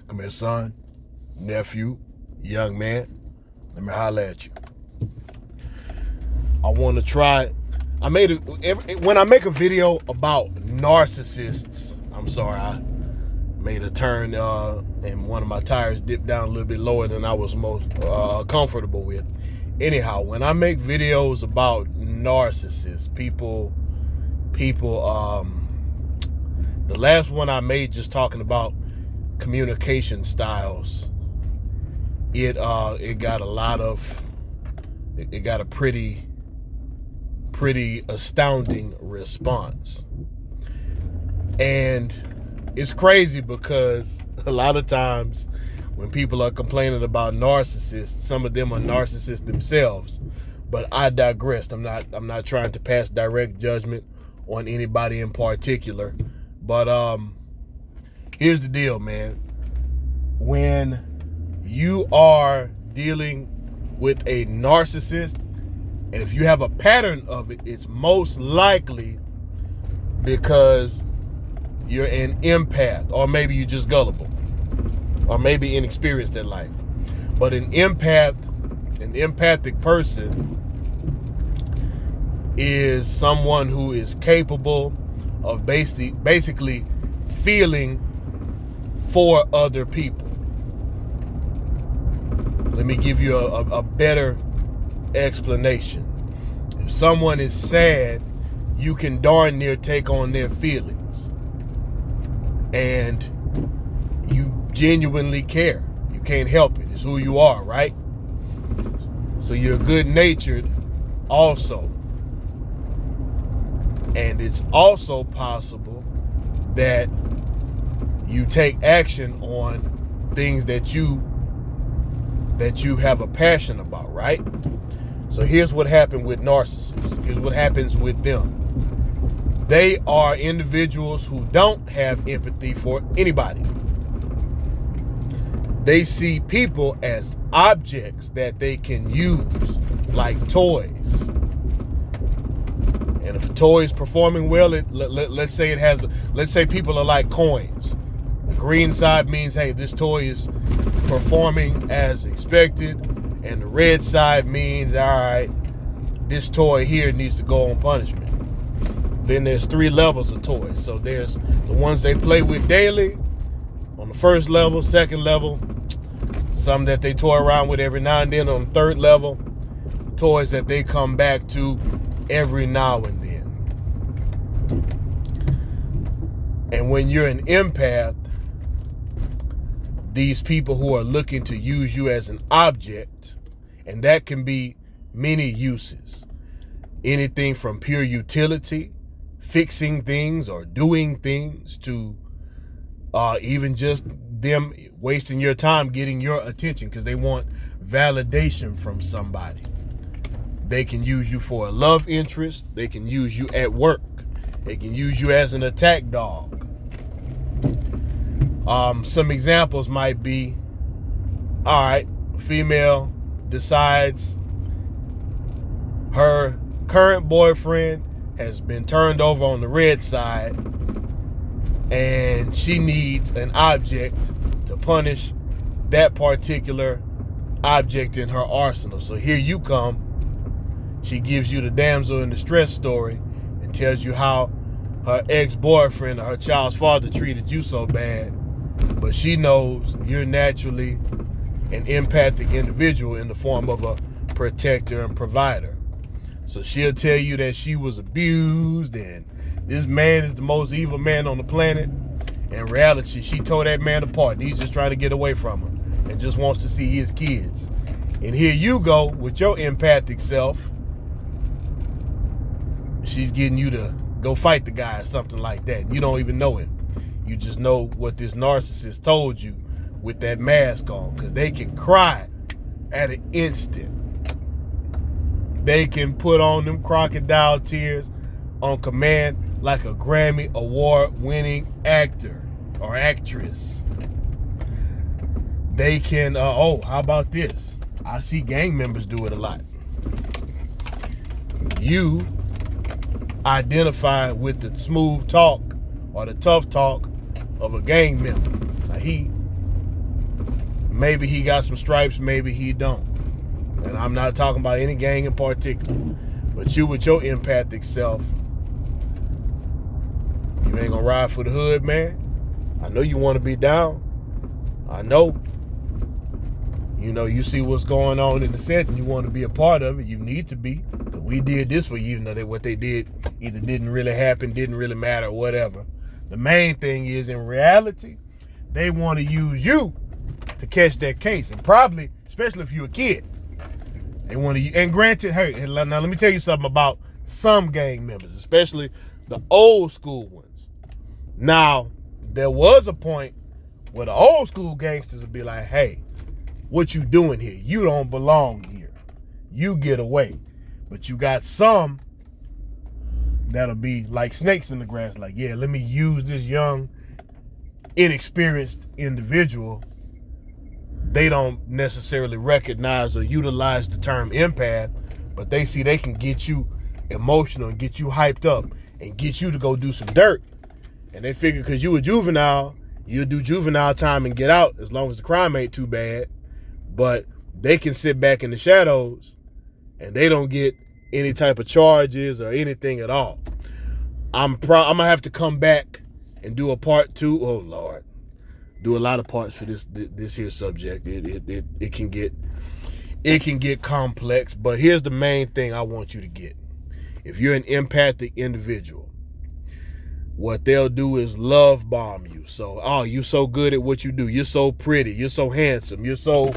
Come here, son, nephew, young man. Let me holler at you. I want to try. When I make a video about narcissists, I made a turn and one of my tires dipped down a little bit lower than I was most comfortable with. Anyhow, when I make videos about narcissists, people, the last one I made just talking about communication styles, it got a pretty astounding response. And it's crazy because a lot of times when people are complaining about narcissists, some of them are narcissists themselves. But I digressed. I'm not trying to pass direct judgment on anybody in particular. But here's the deal, man. When you are dealing with a narcissist, and if you have a pattern of it, it's most likely because you're an empath, or maybe you're just gullible, or maybe inexperienced in life. But an empathic person is someone who is capable of basically feeling for other people. Let me give you a better explanation. If someone is sad, you can darn near take on their feelings, and you genuinely care. You can't help it. It's who you are, right? So you're good-natured also. And it's also possible that you take action on things that you have a passion about, right? So here's what happened with narcissists. Here's what happens with them. They are individuals who don't have empathy for anybody. They see people as objects that they can use, like toys. And if a toy is performing well, let's say people are like coins. The green side means, hey, this toy is performing as expected. And the red side means, all right, this toy here needs to go on punishment. Then there's 3 levels of toys. So there's the ones they play with daily on the first level, second level, some that they toy around with every now and then on the third level, toys that they come back to every now and then. And when you're an empath, these people who are looking to use you as an object, and that can be many uses. Anything from pure utility, fixing things or doing things, to even just them wasting your time getting your attention because they want validation from somebody. They can use you for a love interest. They can use you at work. They can use you as an attack dog. Some examples might be, all right, a female decides her current boyfriend has been turned over on the red side and she needs an object to punish that particular object in her arsenal. So here you come. She gives you the damsel in distress story and tells you how her ex-boyfriend or her child's father treated you so bad. But she knows you're naturally an empathic individual in the form of a protector and provider. So she'll tell you that she was abused and this man is the most evil man on the planet. In reality, she tore that man apart. He's just trying to get away from her and just wants to see his kids. And here you go with your empathic self. She's getting you to go fight the guy or something like that. You don't even know it. You just know what this narcissist told you with that mask on, because they can cry at an instant. They can put on them crocodile tears on command like a Grammy award-winning actor or actress. They can, how about this? I see gang members do it a lot. You identify with the smooth talk or the tough talk of a gang member. Now Maybe he got some stripes, maybe he don't. And I'm not talking about any gang in particular. But you with your empathic self, you ain't gonna ride for the hood, man. I know you want to be down. I know. You know, you see what's going on in the set and you want to be a part of it. You need to be. But we did this for you. You know that what they did either didn't really happen, didn't really matter, or whatever. The main thing is, in reality, they want to use you to catch that case. And probably, especially if you're a kid, they want to, and granted, hey, now let me tell you something about some gang members, especially the old school ones. Now, there was a point where the old school gangsters would be like, hey, what you doing here? You don't belong here. You get away. But you got some that'll be like snakes in the grass, like, yeah, let me use this young, inexperienced individual. They don't necessarily recognize or utilize the term empath, but they see they can get you emotional and get you hyped up and get you to go do some dirt. And they figure because you a juvenile, you'll do juvenile time and get out as long as the crime ain't too bad. But they can sit back in the shadows and they don't get any type of charges or anything at all. I'm gonna have to come back and do a part 2. Oh Lord, do a lot of parts for this here subject. It can get complex, but here's the main thing I want you to get. If you're an empathic individual, what they'll do is love bomb you. So, oh, you're so good at what you do. You're so pretty. You're so handsome. You're so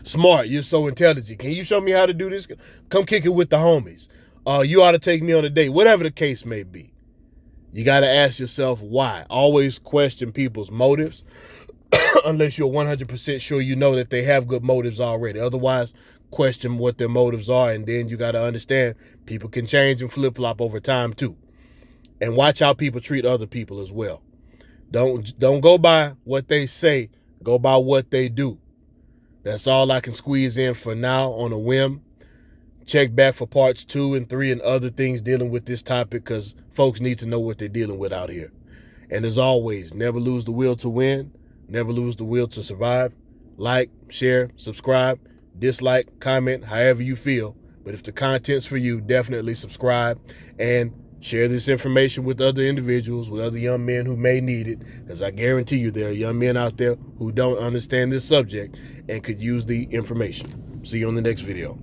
smart. You're so intelligent. Can you show me how to do this? Come kick it with the homies. You ought to take me on a date. Whatever the case may be. You got to ask yourself why. Always question people's motives unless you're 100% sure you know that they have good motives already. Otherwise, question what their motives are, and then you got to understand people can change and flip-flop over time too. And watch how people treat other people as well. Don't go by what they say. Go by what they do. That's all I can squeeze in for now on a whim. Check back for parts 2 and 3 and other things dealing with this topic, because folks need to know what they're dealing with out here. And as always, never lose the will to win. Never lose the will to survive. Like, share, subscribe, dislike, comment, however you feel. But if the content's for you, definitely subscribe and share this information with other individuals, with other young men who may need it, because I guarantee you there are young men out there who don't understand this subject and could use the information. See you on the next video.